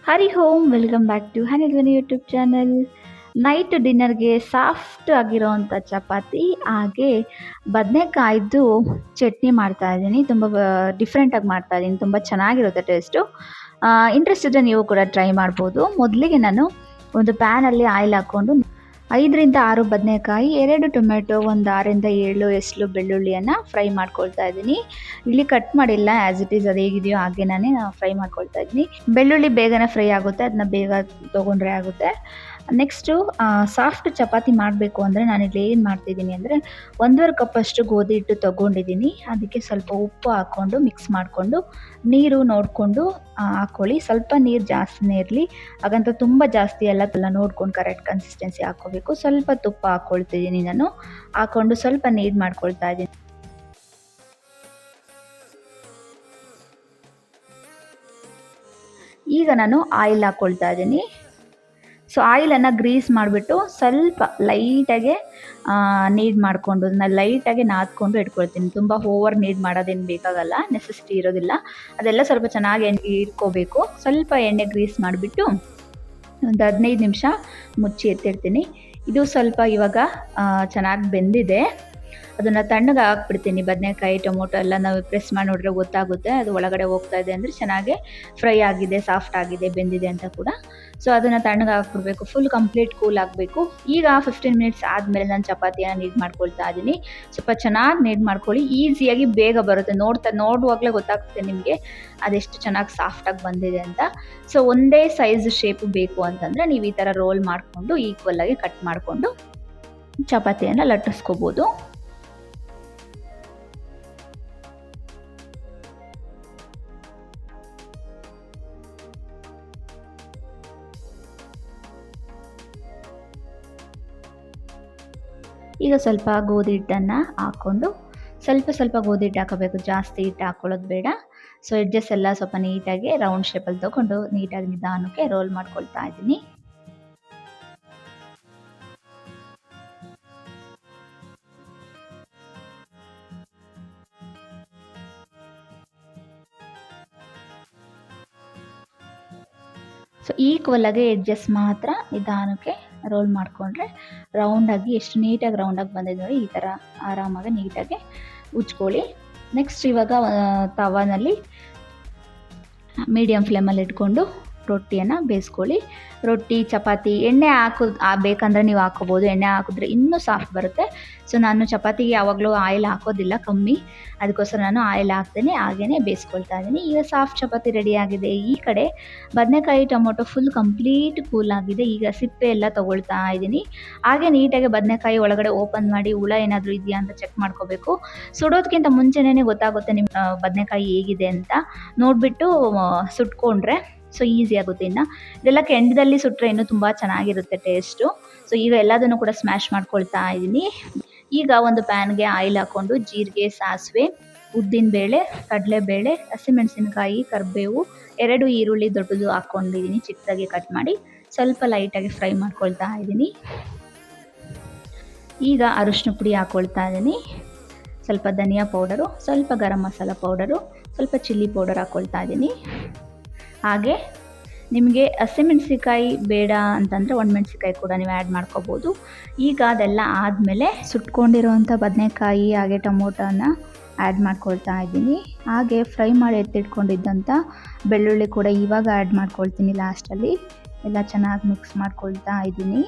Hari Om welcome back to Honey Dhwani YouTube channel. Night ಡಿನ್ನರ್ಗೆ soft ಆಗಿರೋವಂಥ ಚಪಾತಿ ಹಾಗೆ ಬದನೆಕಾಯ್ದು ಚಟ್ನಿ ಮಾಡ್ತಾ ಇದ್ದೀನಿ. ತುಂಬ ಡಿಫ್ರೆಂಟಾಗಿ ಮಾಡ್ತಾ ಇದ್ದೀನಿ, ತುಂಬ ಚೆನ್ನಾಗಿರುತ್ತೆ ಟೇಸ್ಟು. ಇಂಟ್ರೆಸ್ಟ್ ಇದ್ದರೆ ನೀವು ಕೂಡ ಟ್ರೈ ಮಾಡ್ಬೋದು. ಮೊದಲಿಗೆ ನಾನು ಒಂದು ಪ್ಯಾನಲ್ಲಿ ಆಯಿಲ್ ಹಾಕ್ಕೊಂಡು 5 ರಿಂದ 6 ಬದನೆಕಾಯಿ, 2 ಟೊಮೆಟೊ, ಒಂದು 6 ರಿಂದ 7 ಎಸ್ಲು ಬೆಳ್ಳುಳ್ಳಿಯನ್ನು ಫ್ರೈ ಮಾಡ್ಕೊಳ್ತಾ ಇದ್ದೀನಿ. ಇಲ್ಲಿ ಕಟ್ ಮಾಡಿಲ್ಲ, ಆ್ಯಸ್ ಇಟ್ ಈಸ್ ಅದು ಹೇಗಿದೆಯೋ ಹಾಗೆ ನಾನು ಫ್ರೈ ಮಾಡ್ಕೊಳ್ತಾ ಇದ್ದೀನಿ. ಬೆಳ್ಳುಳ್ಳಿ ಬೇಗನೆ ಫ್ರೈ ಆಗುತ್ತೆ, ಅದನ್ನ ಬೇಗ ತೊಗೊಂಡ್ರೆ ಆಗುತ್ತೆ. ನೆಕ್ಸ್ಟು ಸಾಫ್ಟ್ ಚಪಾತಿ ಮಾಡಬೇಕು ಅಂದರೆ ನಾನಿಲ್ಲಿ ಏನು ಮಾಡ್ತಿದ್ದೀನಿ ಅಂದರೆ 1.5 ಕಪ್ಪಷ್ಟು ಗೋಧಿ ಹಿಟ್ಟು ತೊಗೊಂಡಿದ್ದೀನಿ. ಅದಕ್ಕೆ ಸ್ವಲ್ಪ ಉಪ್ಪು ಹಾಕ್ಕೊಂಡು ಮಿಕ್ಸ್ ಮಾಡಿಕೊಂಡು ನೀರು ನೋಡಿಕೊಂಡು ಹಾಕ್ಕೊಳ್ಳಿ. ಸ್ವಲ್ಪ ನೀರು ಜಾಸ್ತಿನೇ ಇರಲಿ, ಹಾಗಂತ ತುಂಬ ಜಾಸ್ತಿ ಎಲ್ಲ ನೋಡ್ಕೊಂಡು ಕರೆಕ್ಟ್ ಕನ್ಸಿಸ್ಟೆನ್ಸಿ ಹಾಕ್ಕೋಬೇಕು. ಸ್ವಲ್ಪ ತುಪ್ಪ ಹಾಕ್ಕೊಳ್ತಿದ್ದೀನಿ ನಾನು, ಹಾಕ್ಕೊಂಡು ಸ್ವಲ್ಪ ನೀರು ಮಾಡ್ಕೊಳ್ತಾ ಇದ್ದೀನಿ. ಈಗ ನಾನು ಆಯಿಲ್ ಹಾಕ್ಕೊಳ್ತಾ ಇದ್ದೀನಿ. ಸೊ ಆಯಿಲನ್ನು ಗ್ರೀಸ್ ಮಾಡಿಬಿಟ್ಟು ಸ್ವಲ್ಪ ಲೈಟಾಗೆ ನೀಡ್ ಮಾಡಿಕೊಂಡು ಅದನ್ನ ಲೈಟಾಗಿ ನಾದ್ಕೊಂಡು ಇಟ್ಕೊಳ್ತೀನಿ. ತುಂಬ ಓವರ್ ನೀಡ್ ಮಾಡೋದೇನು ಬೇಕಾಗಲ್ಲ, ನೆಸೆಸಿಟಿ ಇರೋದಿಲ್ಲ. ಅದೆಲ್ಲ ಸ್ವಲ್ಪ ಚೆನ್ನಾಗಿ ಇಟ್ಕೋಬೇಕು. ಸ್ವಲ್ಪ ಎಣ್ಣೆ ಗ್ರೀಸ್ ಮಾಡಿಬಿಟ್ಟು ಒಂದು 15 ನಿಮಿಷ ಮುಚ್ಚಿ ಎತ್ತಿಡ್ತೀನಿ. ಇದು ಸ್ವಲ್ಪ ಇವಾಗ ಚೆನ್ನಾಗಿ ಬೆಂದಿದೆ. ಅದನ್ನು ತಣ್ಣಗೆ ಹಾಕ್ಬಿಡ್ತೀನಿ. ಬದನೆಕಾಯಿ ಟೊಮೊಟೊ ಎಲ್ಲ ನಾವು ಪ್ರೆಸ್ ಮಾಡಿ ನೋಡಿದ್ರೆ ಗೊತ್ತಾಗುತ್ತೆ ಅದು ಒಳಗಡೆ ಹೋಗ್ತಾ ಇದೆ ಅಂದರೆ ಚೆನ್ನಾಗಿ ಫ್ರೈ ಆಗಿದೆ, ಸಾಫ್ಟ್ ಆಗಿದೆ, ಬೆಂದಿದೆ ಅಂತ ಕೂಡ. ಸೊ ಅದನ್ನು ತಣ್ಣಗೆ ಹಾಕ್ಬಿಡ್ಬೇಕು, ಫುಲ್ ಕಂಪ್ಲೀಟ್ ಕೂಲ್ ಆಗಬೇಕು. ಈಗ 15 ಮಿನಿಟ್ಸ್ ಆದಮೇಲೆ ನಾನು ಚಪಾತಿಯನ್ನು ನೀಡ್ ಮಾಡ್ಕೊಳ್ತಾ ಇದ್ದೀನಿ. ಸ್ವಲ್ಪ ಚೆನ್ನಾಗಿ ನೀಡ್ ಮಾಡ್ಕೊಳ್ಳಿ, ಈಸಿಯಾಗಿ ಬೇಗ ಬರುತ್ತೆ. ನೋಡುವಾಗಲೇ ಗೊತ್ತಾಗುತ್ತೆ ನಿಮಗೆ ಅದೆಷ್ಟು ಚೆನ್ನಾಗಿ ಸಾಫ್ಟಾಗಿ ಬಂದಿದೆ ಅಂತ. ಸೊ ಒಂದೇ ಸೈಜ್ ಶೇಪು ಬೇಕು ಅಂತಂದರೆ ನೀವು ಈ ಥರ ರೋಲ್ ಮಾಡಿಕೊಂಡು ಈಕ್ವಲಾಗಿ ಕಟ್ ಮಾಡಿಕೊಂಡು ಚಪಾತಿಯನ್ನು ಲಟ್ಟಿಸ್ಕೋಬೋದು. ಈಗ ಸ್ವಲ್ಪ ಗೋಧಿ ಹಿಟ್ಟನ್ನು ಹಾಕ್ಕೊಂಡು ಸ್ವಲ್ಪ ಗೋಧಿ ಹಿಟ್ಟು ಹಾಕೋಬೇಕು, ಜಾಸ್ತಿ ಹಿಟ್ಟು ಹಾಕ್ಕೊಳ್ಳೋದು ಬೇಡ. ಸೊ ಎಡ್ಜಸ್ ಎಲ್ಲ ಸ್ವಲ್ಪ ನೀಟಾಗಿ ರೌಂಡ್ ಶೇಪಲ್ಲಿ ತೊಗೊಂಡು ನೀಟಾಗಿ ನಿಧಾನಕ್ಕೆ ರೋಲ್ ಮಾಡ್ಕೊಳ್ತಾ ಇದ್ದೀನಿ. ಸೊ ಈಕ್ವಲಾಗಿ ಎಡ್ಜಸ್ ಮಾತ್ರ ನಿಧಾನಕ್ಕೆ ರೋಲ್ ಮಾಡಿಕೊಂಡ್ರೆ ರೌಂಡಾಗಿ ಎಷ್ಟು ನೀಟಾಗಿ ರೌಂಡಾಗಿ ಬಂದಿದೆ ನೋಡಿ, ಈ ಥರ ಆರಾಮಾಗಿ ನೀಟಾಗಿ ಉಜ್ಕೊಳ್ಳಿ. ನೆಕ್ಸ್ಟ್ ಇವಾಗ ತವಾನಲ್ಲಿ ಮೀಡಿಯಮ್ ಫ್ಲೇಮಲ್ಲಿ ಇಟ್ಕೊಂಡು ರೊಟ್ಟಿಯನ್ನು ಬೇಯಿಸ್ಕೊಳ್ಳಿ. ರೊಟ್ಟಿ ಚಪಾತಿ ಎಣ್ಣೆ ಬೇಕಂದರೆ ನೀವು ಹಾಕೋಬೋದು. ಎಣ್ಣೆ ಹಾಕಿದ್ರೆ ಇನ್ನೂ ಸಾಫ್ಟ್ ಬರುತ್ತೆ. ಸೊ ನಾನು ಚಪಾತಿಗೆ ಯಾವಾಗಲೂ ಆಯಿಲ್ ಹಾಕೋದಿಲ್ಲ, ಕಮ್ಮಿ, ಅದಕ್ಕೋಸ್ಕರ ನಾನು ಆಯಿಲ್ ಹಾಕ್ತೇನೆ ಹಾಗೇ ಬೇಯಿಸ್ಕೊಳ್ತಾ ಇದ್ದೀನಿ. ಈಗ ಸಾಫ್ಟ್ ಚಪಾತಿ ರೆಡಿ ಆಗಿದೆ. ಈ ಕಡೆ ಬದನೆಕಾಯಿ ಟೊಮೊಟೊ ಫುಲ್ ಕಂಪ್ಲೀಟ್ ಕೂಲ್ ಆಗಿದೆ. ಈಗ ಸಿಪ್ಪೆ ಎಲ್ಲ ತೊಗೊಳ್ತಾ ಇದ್ದೀನಿ. ಹಾಗೆ ನೀಟಾಗಿ ಬದನೆಕಾಯಿ ಒಳಗಡೆ ಓಪನ್ ಮಾಡಿ ಹುಳ ಏನಾದರೂ ಇದೆಯಾ ಅಂತ ಚೆಕ್ ಮಾಡ್ಕೋಬೇಕು. ಸುಡೋದಕ್ಕಿಂತ ಮುಂಚೆನೇ ಗೊತ್ತಾಗುತ್ತೆ ನಿಮ್ಮ ಬದನೆಕಾಯಿ ಹೇಗಿದೆ ಅಂತ. ನೋಡಿಬಿಟ್ಟು ಸುಟ್ಕೊಂಡ್ರೆ ಸೊ ಈಸಿ ಆಗುತ್ತೆ. ಇನ್ನು ಇದೆಲ್ಲ ಕೆಂಡದಲ್ಲಿ ಸುಟ್ಟರೆ ಇನ್ನೂ ತುಂಬ ಚೆನ್ನಾಗಿರುತ್ತೆ ಟೇಸ್ಟು. ಸೊ ಈಗ ಎಲ್ಲದನ್ನು ಕೂಡ ಸ್ಮ್ಯಾಶ್ ಮಾಡ್ಕೊಳ್ತಾ ಇದ್ದೀನಿ. ಈಗ ಒಂದು ಪ್ಯಾನ್ಗೆ ಆಯಿಲ್ ಹಾಕ್ಕೊಂಡು ಜೀರಿಗೆ, ಸಾಸಿವೆ, ಉದ್ದಿನಬೇಳೆ, ಕಡಲೆಬೇಳೆ, ಹಸಿಮೆಣಸಿನಕಾಯಿ, ಕರಿಬೇವು, 2 ಈರುಳ್ಳಿ ದೊಡ್ಡದು ಹಾಕ್ಕೊಂಡಿದ್ದೀನಿ ಚಿಕ್ಕದಾಗಿ ಕಟ್ ಮಾಡಿ, ಸ್ವಲ್ಪ ಲೈಟಾಗಿ ಫ್ರೈ ಮಾಡ್ಕೊಳ್ತಾ ಇದ್ದೀನಿ. ಈಗ ಅರಿಶಿನ ಪುಡಿ ಹಾಕ್ಕೊಳ್ತಾ ಇದ್ದೀನಿ, ಸ್ವಲ್ಪ ಧನಿಯಾ ಪೌಡರು, ಸ್ವಲ್ಪ ಗರಂ ಮಸಾಲ ಪೌಡರು, ಸ್ವಲ್ಪ ಚಿಲ್ಲಿ ಪೌಡರ್ ಹಾಕ್ಕೊಳ್ತಾ ಇದ್ದೀನಿ. ಹಾಗೆ ನಿಮಗೆ ಹಸಿಮೆಣಸಿಕಾಯಿ ಬೇಡ ಅಂತಂದರೆ ಒಣಮೆಣಸಿಕಾಯಿ ಕೂಡ ನೀವು ಆ್ಯಡ್ ಮಾಡ್ಕೋಬೋದು. ಈಗ ಅದೆಲ್ಲ ಆದಮೇಲೆ ಸುಟ್ಕೊಂಡಿರೋವಂಥ ಬದನೆಕಾಯಿ ಹಾಗೆ ಟೊಮೊಟೊನ ಆ್ಯಡ್ ಮಾಡ್ಕೊಳ್ತಾ ಇದ್ದೀನಿ. ಹಾಗೆ ಫ್ರೈ ಮಾಡಿ ಎತ್ತಿಟ್ಕೊಂಡಿದ್ದಂಥ ಬೆಳ್ಳುಳ್ಳಿ ಕೂಡ ಇವಾಗ ಆ್ಯಡ್ ಮಾಡ್ಕೊಳ್ತೀನಿ ಲಾಸ್ಟಲ್ಲಿ. ಎಲ್ಲ ಚೆನ್ನಾಗಿ ಮಿಕ್ಸ್ ಮಾಡ್ಕೊಳ್ತಾ ಇದ್ದೀನಿ.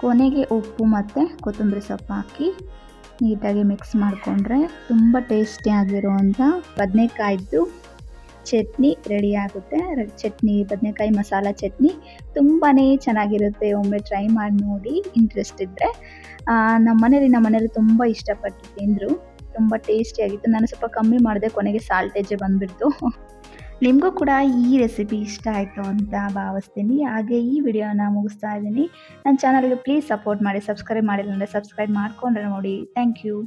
ಕೊನೆಗೆ ಉಪ್ಪು ಮತ್ತು ಕೊತ್ತಂಬರಿ ಸೊಪ್ಪು ಹಾಕಿ ನೀಟಾಗಿ ಮಿಕ್ಸ್ ಮಾಡಿಕೊಂಡ್ರೆ ತುಂಬ ಟೇಸ್ಟಿಯಾಗಿರುವಂಥ ಬದನೆಕಾಯ್ದು ಚಟ್ನಿ ರೆಡಿ ಆಗುತ್ತೆ. ಚಟ್ನಿ ಬದನೆಕಾಯಿ ಮಸಾಲ ಚಟ್ನಿ ತುಂಬಾ ಚೆನ್ನಾಗಿರುತ್ತೆ. ಒಮ್ಮೆ ಟ್ರೈ ಮಾಡಿ ನೋಡಿ ಇಂಟ್ರೆಸ್ಟ್ ಇದ್ದರೆ. ನಮ್ಮ ಮನೇಲಿ ತುಂಬ ಇಷ್ಟಪಟ್ಟು ತಿಂದರು, ತುಂಬ ಟೇಸ್ಟಿಯಾಗಿತ್ತು. ನಾನು ಸ್ವಲ್ಪ ಕಮ್ಮಿ ಮಾಡಿದೆ, ಕೊನೆಗೆ ಸಾಲ್ಟೇಜೇ ಬಂದುಬಿಡ್ತು. ನಿಮಗೂ ಕೂಡ ಈ ರೆಸಿಪಿ ಇಷ್ಟ ಆಯಿತು ಅಂತ ಭಾವಿಸ್ತೀನಿ. ಹಾಗೆ ಈ ವಿಡಿಯೋನ ಮುಗಿಸ್ತಾ ಇದ್ದೀನಿ. ನನ್ನ ಚಾನಲ್ಗೆ ಪ್ಲೀಸ್ ಸಪೋರ್ಟ್ ಮಾಡಿ. ಸಬ್ಸ್ಕ್ರೈಬ್ ಮಾಡಿಲ್ಲ ಅಂದರೆ ಸಬ್ಸ್ಕ್ರೈಬ್ ಮಾಡಿಕೊಂಡ್ರೆ ನೋಡಿ. Thank you.